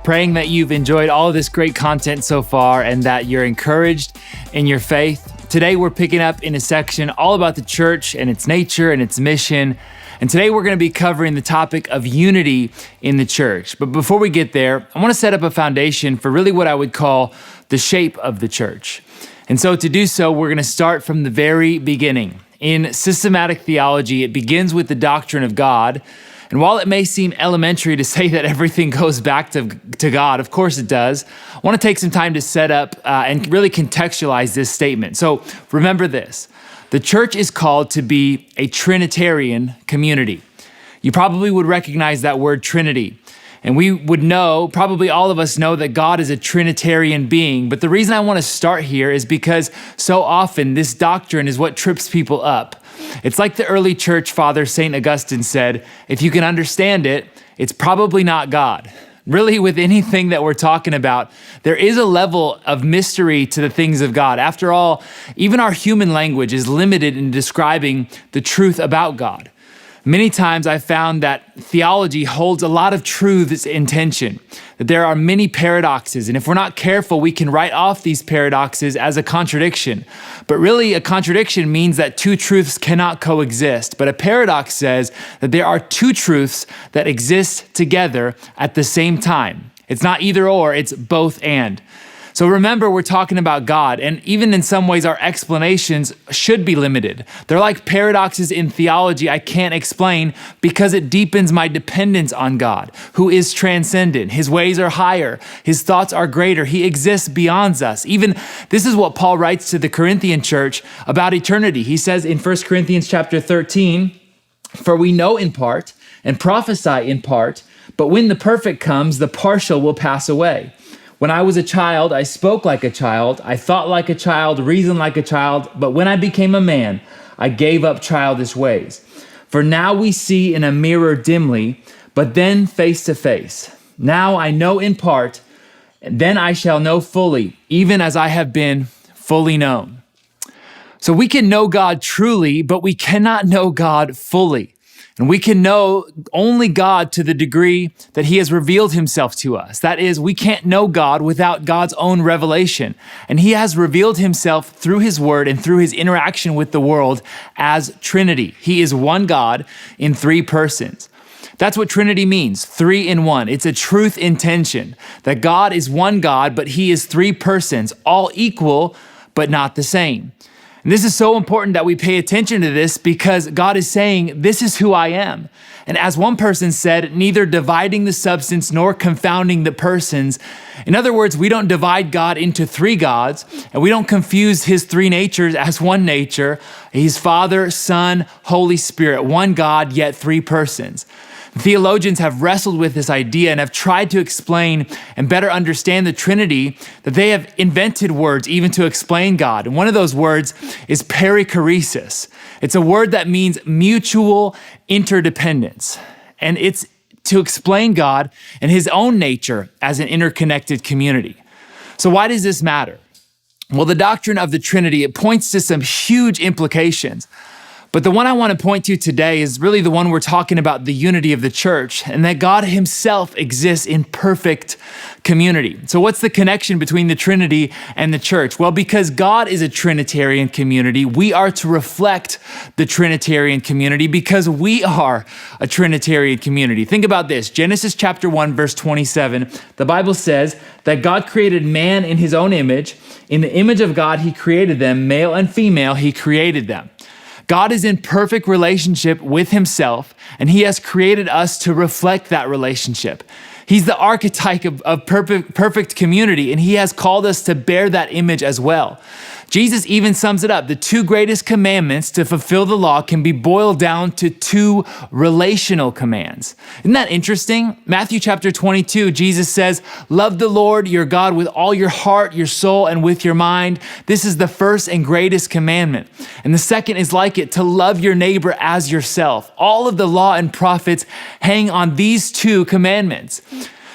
Praying that you've enjoyed all of this great content so far and that you're encouraged in your faith. Today we're picking up in a section all about the church and its nature and its mission. And today we're going to be covering the topic of unity in the church. But before we get there, I want to set up a foundation for really what I would call the shape of the church. And so to do so, we're going to start from the very beginning. In systematic theology, it begins with the doctrine of God. And while it may seem elementary to say that everything goes back to God, of course it does, I want to take some time to set up and really contextualize this statement. So remember this, the church is called to be a trinitarian community. You probably would recognize that word Trinity. And we would know, probably all of us know, that God is a Trinitarian being. But the reason I want to start here is because so often this doctrine is what trips people up. It's like the early church father, St. Augustine, said, if you can understand it, it's probably not God. Really, with anything that we're talking about, there is a level of mystery to the things of God. After all, even our human language is limited in describing the truth about God. Many times I've found that theology holds a lot of truths in tension, that there are many paradoxes, and if we're not careful, we can write off these paradoxes as a contradiction. But really, a contradiction means that two truths cannot coexist, but a paradox says that there are two truths that exist together at the same time. It's not either or, it's both and. So remember, we're talking about God, and even in some ways, our explanations should be limited. They're like paradoxes in theology I can't explain because it deepens my dependence on God, who is transcendent. His ways are higher. His thoughts are greater. He exists beyond us. Even this is what Paul writes to the Corinthian church about eternity. He says in 1 Corinthians chapter 13, "For we know in part and prophesy in part, but when the perfect comes, the partial will pass away. When I was a child, I spoke like a child, I thought like a child, reasoned like a child, but when I became a man, I gave up childish ways. For now we see in a mirror dimly, but then face to face. Now I know in part, and then I shall know fully, even as I have been fully known." So we can know God truly, but we cannot know God fully. And we can know only God to the degree that he has revealed himself to us. That is, we can't know God without God's own revelation. And he has revealed himself through his word and through his interaction with the world as Trinity. He is one God in three persons. That's what Trinity means, three in one. It's a truth in tension, that God is one God, but he is three persons, all equal, but not the same. And this is so important that we pay attention to this because God is saying, this is who I am. And as one person said, neither dividing the substance nor confounding the persons. In other words, we don't divide God into three gods, and we don't confuse his three natures as one nature. He's Father, Son, Holy Spirit, one God, yet three persons. Theologians have wrestled with this idea and have tried to explain and better understand the Trinity, that they have invented words even to explain God. And one of those words is perichoresis. It's a word that means mutual interdependence. And it's to explain God and his own nature as an interconnected community. So why does this matter? Well, the doctrine of the Trinity, it points to some huge implications. But the one I want to point to today is really the one we're talking about, the unity of the church, and that God himself exists in perfect community. So what's the connection between the Trinity and the church? Well, because God is a Trinitarian community, we are to reflect the Trinitarian community because we are a Trinitarian community. Think about this. Genesis chapter 1, verse 27, the Bible says that God created man in his own image. In the image of God, he created them, male and female, he created them. God is in perfect relationship with himself, and he has created us to reflect that relationship. He's the archetype of perfect community, and he has called us to bear that image as well. Jesus even sums it up. The two greatest commandments to fulfill the law can be boiled down to two relational commands. Isn't that interesting? Matthew chapter 22, Jesus says, "Love the Lord your God with all your heart, your soul, and with your mind. This is the first and greatest commandment. And the second is like it, to love your neighbor as yourself." All of the law and prophets hang on these two commandments.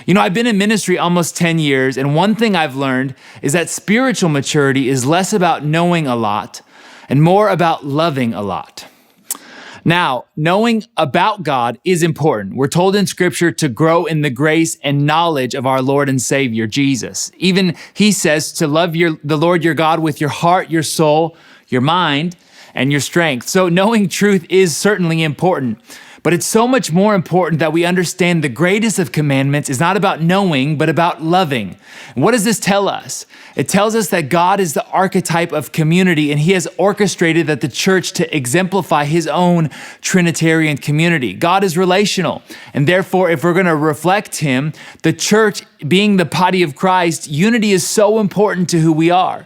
You know, I've been in ministry almost 10 years, and one thing I've learned is that spiritual maturity is less about knowing a lot and more about loving a lot. Now, knowing about God is important. We're told in Scripture to grow in the grace and knowledge of our Lord and Savior, Jesus. Even he says to love the Lord your God with your heart, your soul, your mind, and your strength. So knowing truth is certainly important. But it's so much more important that we understand the greatest of commandments is not about knowing, but about loving. And what does this tell us? It tells us that God is the archetype of community, and he has orchestrated that the church to exemplify his own trinitarian community. God is relational, and therefore, if we're going to reflect him, the church being the body of Christ, unity is so important to who we are.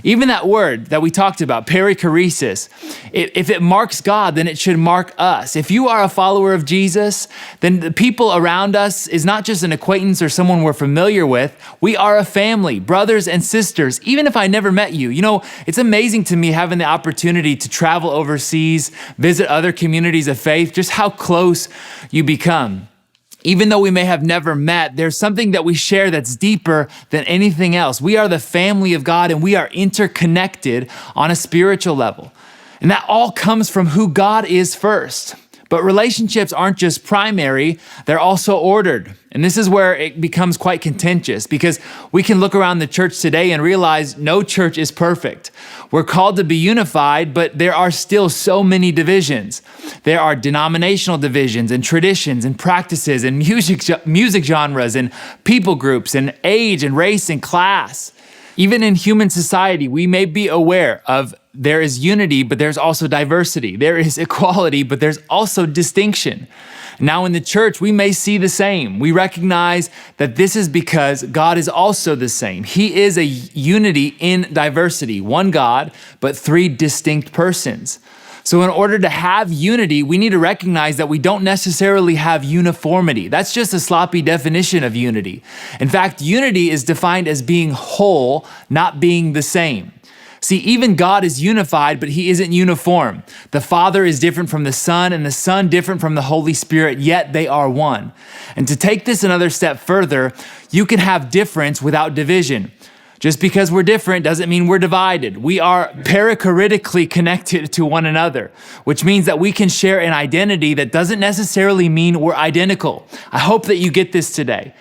Even that word that we talked about, perichoresis, if it marks God, then it should mark us. If you are a follower of Jesus, then the people around us is not just an acquaintance or someone we're familiar with. We are a family, brothers and sisters, even if I never met you. You know, it's amazing to me having the opportunity to travel overseas, visit other communities of faith, just how close you become. Even though we may have never met, there's something that we share that's deeper than anything else. We are the family of God, and we are interconnected on a spiritual level. And that all comes from who God is first. But relationships aren't just primary, they're also ordered. And this is where it becomes quite contentious, because we can look around the church today and realize no church is perfect. We're called to be unified, but there are still so many divisions. There are denominational divisions and traditions and practices and music genres and people groups and age and race and class. Even in human society, we may be aware of there is unity, but there's also diversity. There is equality, but there's also distinction. Now in the church, we may see the same. We recognize that this is because God is also the same. He is a unity in diversity, one God, but three distinct persons. So in order to have unity, we need to recognize that we don't necessarily have uniformity. That's just a sloppy definition of unity. In fact, unity is defined as being whole, not being the same. See, even God is unified, but he isn't uniform. The Father is different from the Son, and the Son different from the Holy Spirit, yet they are one. And to take this another step further, you can have difference without division. Just because we're different doesn't mean we're divided. We are perichoretically connected to one another, which means that we can share an identity that doesn't necessarily mean we're identical. I hope that you get this today.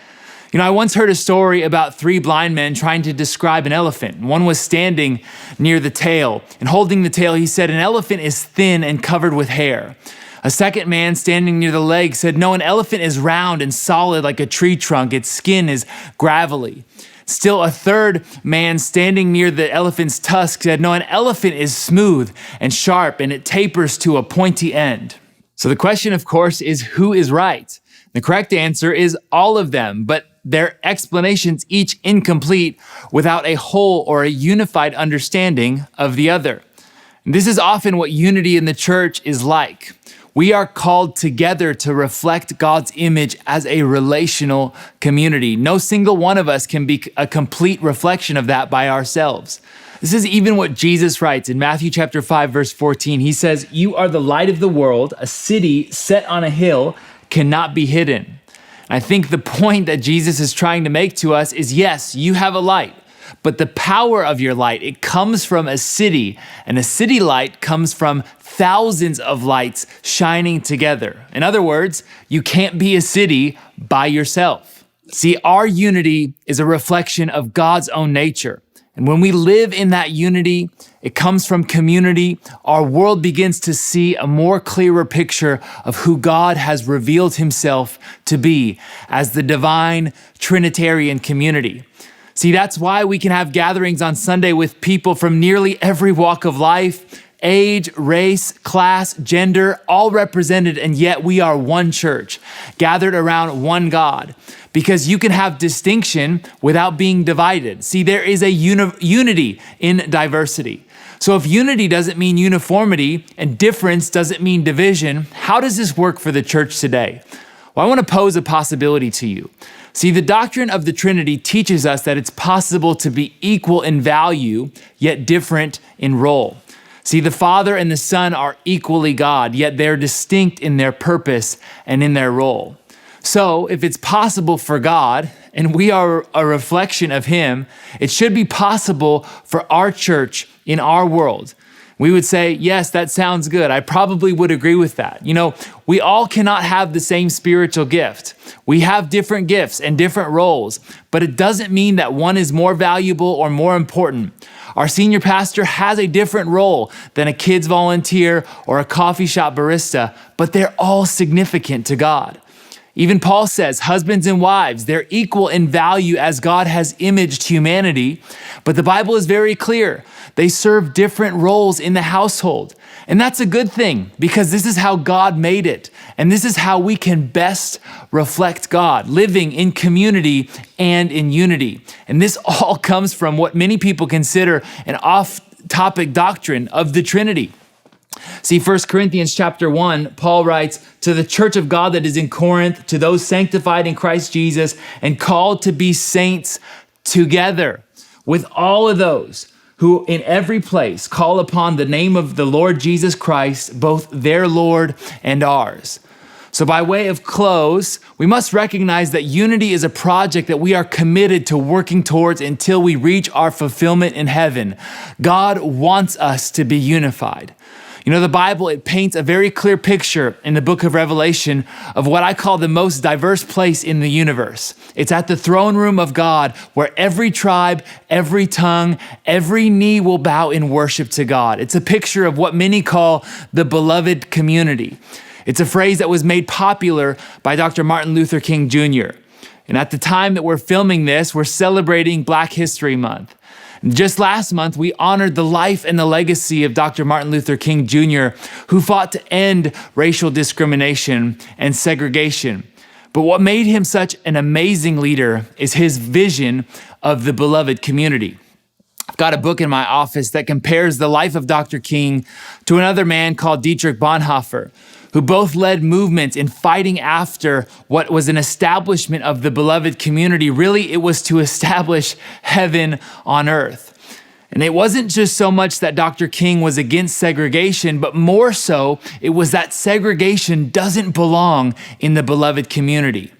You know, I once heard a story about three blind men trying to describe an elephant. One was standing near the tail, and holding the tail, he said, "An elephant is thin and covered with hair." A second man standing near the leg said, "No, an elephant is round and solid like a tree trunk. Its skin is gravelly." Still a third man standing near the elephant's tusk said, "No, an elephant is smooth and sharp, and it tapers to a pointy end." So the question, of course, is who is right? The correct answer is all of them, but their explanations each incomplete without a whole or a unified understanding of the other. And this is often what unity in the church is like. We are called together to reflect God's image as a relational community. No single one of us can be a complete reflection of that by ourselves. This is even what Jesus writes in Matthew chapter 5, verse 14. He says, "You are the light of the world. A city set on a hill cannot be hidden." I think the point that Jesus is trying to make to us is, yes, you have a light, but the power of your light, it comes from a city, and a city light comes from thousands of lights shining together. In other words, you can't be a city by yourself. See, our unity is a reflection of God's own nature. And when we live in that unity, it comes from community. Our world begins to see a more clearer picture of who God has revealed himself to be as the divine Trinitarian community. See, that's why we can have gatherings on Sunday with people from nearly every walk of life, age, race, class, gender, all represented, and yet we are one church, gathered around one God. Because you can have distinction without being divided. See, there is a unity in diversity. So if unity doesn't mean uniformity and difference doesn't mean division, how does this work for the church today? Well, I want to pose a possibility to you. See, the doctrine of the Trinity teaches us that it's possible to be equal in value, yet different in role. See, the Father and the Son are equally God, yet they're distinct in their purpose and in their role. So if it's possible for God, and we are a reflection of him, it should be possible for our church in our world. We would say, yes, that sounds good. I probably would agree with that. You know, we all cannot have the same spiritual gift. We have different gifts and different roles, but it doesn't mean that one is more valuable or more important. Our senior pastor has a different role than a kids volunteer or a coffee shop barista, but they're all significant to God. Even Paul says, husbands and wives, they're equal in value as God has imaged humanity. But the Bible is very clear. They serve different roles in the household. And that's a good thing because this is how God made it. And this is how we can best reflect God, living in community and in unity. And this all comes from what many people consider an off-topic doctrine of the Trinity. See, 1 Corinthians chapter 1, Paul writes, to the church of God that is in Corinth, to those sanctified in Christ Jesus and called to be saints together with all of those who in every place call upon the name of the Lord Jesus Christ, both their Lord and ours. So by way of close, we must recognize that unity is a project that we are committed to working towards until we reach our fulfillment in heaven. God wants us to be unified. You know, the Bible, it paints a very clear picture in the book of Revelation of what I call the most diverse place in the universe. It's at the throne room of God where every tribe, every tongue, every knee will bow in worship to God. It's a picture of what many call the beloved community. It's a phrase that was made popular by Dr. Martin Luther King Jr. And at the time that we're filming this, we're celebrating Black History Month. Just last month, we honored the life and the legacy of Dr. Martin Luther King Jr., who fought to end racial discrimination and segregation. But what made him such an amazing leader is his vision of the beloved community. I've got a book in my office that compares the life of Dr. King to another man called Dietrich Bonhoeffer, who both led movements in fighting after what was an establishment of the beloved community. Really, it was to establish heaven on earth. And it wasn't just so much that Dr. King was against segregation, but more so, it was that segregation doesn't belong in the beloved community.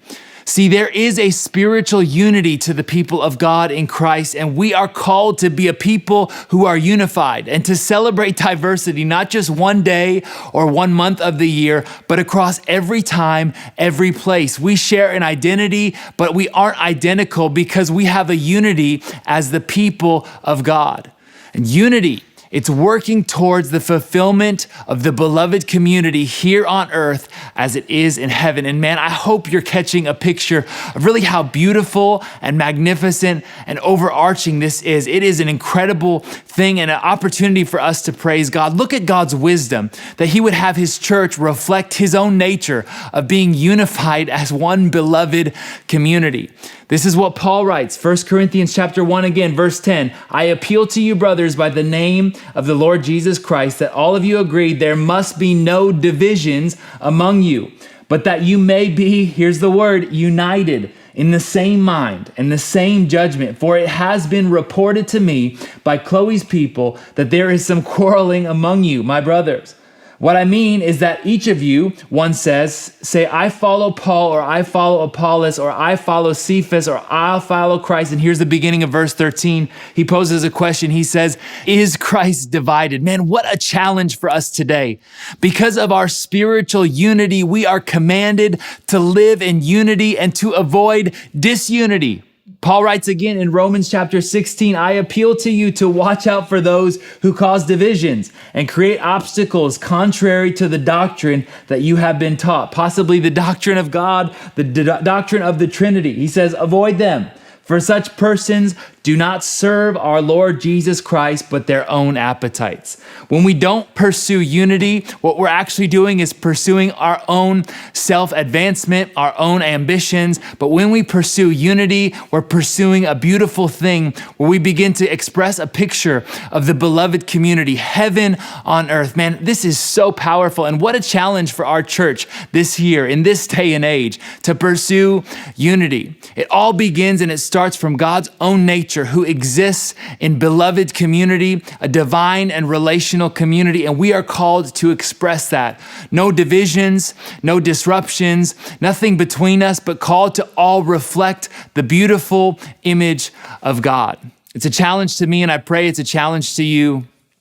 See, there is a spiritual unity to the people of God in Christ, and we are called to be a people who are unified and to celebrate diversity, not just one day or 1 month of the year, but across every time, every place. We share an identity, but we aren't identical because we have a unity as the people of God. And unity, it's working towards the fulfillment of the beloved community here on earth as it is in heaven. And man, I hope you're catching a picture of really how beautiful and magnificent and overarching this is. It is an incredible thing and an opportunity for us to praise God. Look at God's wisdom that he would have his church reflect his own nature of being unified as one beloved community. This is what Paul writes, 1 Corinthians chapter 1 again, verse 10. I appeal to you, brothers, by the name of the Lord Jesus Christ, that all of you agree there must be no divisions among you, but that you may be, here's the word, united in the same mind and the same judgment. For it has been reported to me by Chloe's people that there is some quarreling among you, my brothers. What I mean is that each of you, one says, say, I follow Paul, or I follow Apollos, or I follow Cephas, or I'll follow Christ. And here's the beginning of verse 13. He poses a question. He says, is Christ divided? Man, what a challenge for us today. Because of our spiritual unity, we are commanded to live in unity and to avoid disunity. Paul writes again in Romans chapter 16, I appeal to you to watch out for those who cause divisions and create obstacles contrary to the doctrine that you have been taught, possibly the doctrine of God, the doctrine of the Trinity. He says, avoid them. For such persons do not serve our Lord Jesus Christ, but their own appetites. When we don't pursue unity, what we're actually doing is pursuing our own self-advancement, our own ambitions. But when we pursue unity, we're pursuing a beautiful thing where we begin to express a picture of the beloved community, heaven on earth. Man, this is so powerful. And what a challenge for our church this year, in this day and age, to pursue unity. It all begins and it starts from God's own nature, who exists in beloved community, a divine and relational community, and we are called to express that. No divisions, no disruptions, nothing between us, but called to all reflect the beautiful image of God. It's a challenge to me, and I pray it's a challenge to you.